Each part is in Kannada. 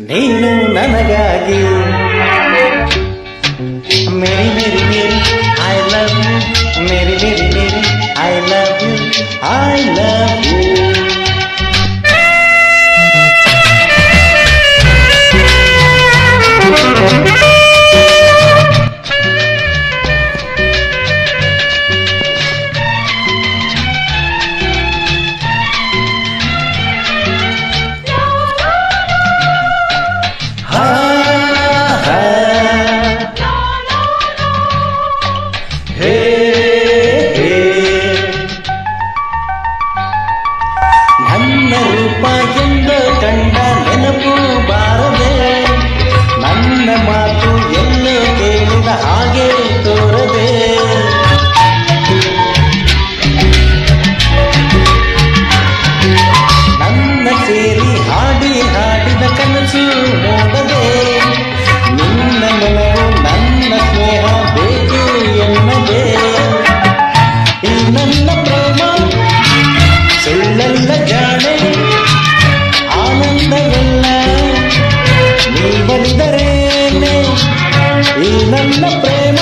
ನೀನು ನನಗಾಗಿ Mary Mary Mary I love you Mary Mary Mary I love you I love you ನನ್ನ ರೂಪ ಎಂದು ಕಂಡ ನೆನಪು ಬಾರದೆ ನನ್ನ ಮಾತು ಎಲ್ಲೋ ಕೇಳಿದ ಹಾಗೆ ತೋರದೆ ನನ್ನ ಸೇರಿ ಹಾಡಿ ಹಾಡಿದ ಕನಸು ನೋಡದೆ ನಿನ್ನ ನೆನಪು ನನ್ನ ಸ್ನೇಹ ಬೇಕು ಎನ್ನದೆ ಈ ನನ್ನ ಪ್ರೇಮ ಸುಳ್ಳಲ್ಲ ಜಾಣೆ ಆನಂದವೆಲ್ಲ ನೀ ಬಂದರೇನೆ ಈ ನನ್ನ ಪ್ರೇಮ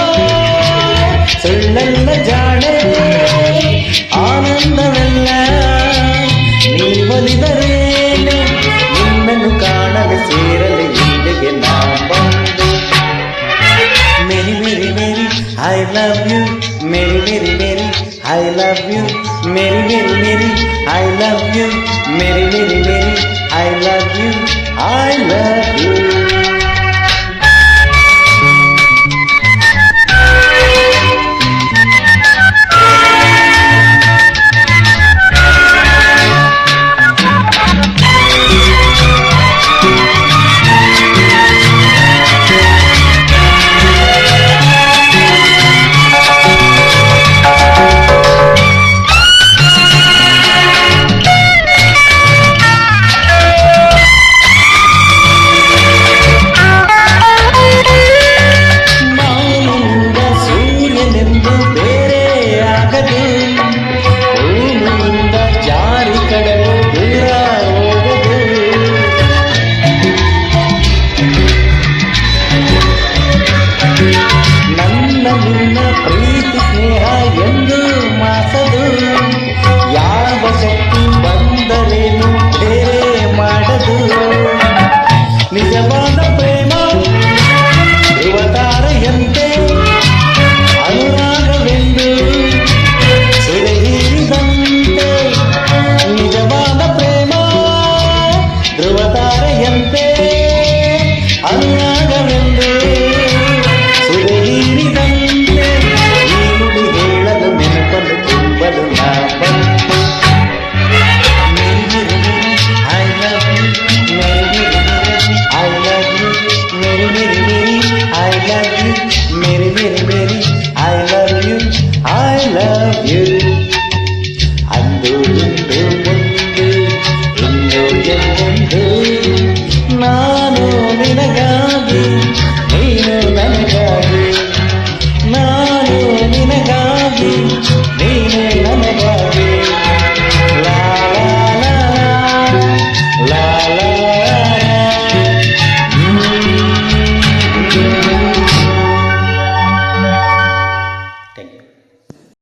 ಸುಳ್ಳಲ್ಲ ಜಾಣೆ ಆನಂದವೆಲ್ಲ ನೀ ಒಲಿದರೇನೆ ನಿನ್ನನ್ನು ಕಾಣಲು ಸೇರಲು ಇಲ್ಲಿಗೆ ನಾ ಬಂದು Mary Mary Mary I love you Mary Mary Mary I love you Mary Mary Mary I love you, Mary, Mary, Mary, I love you, I love you.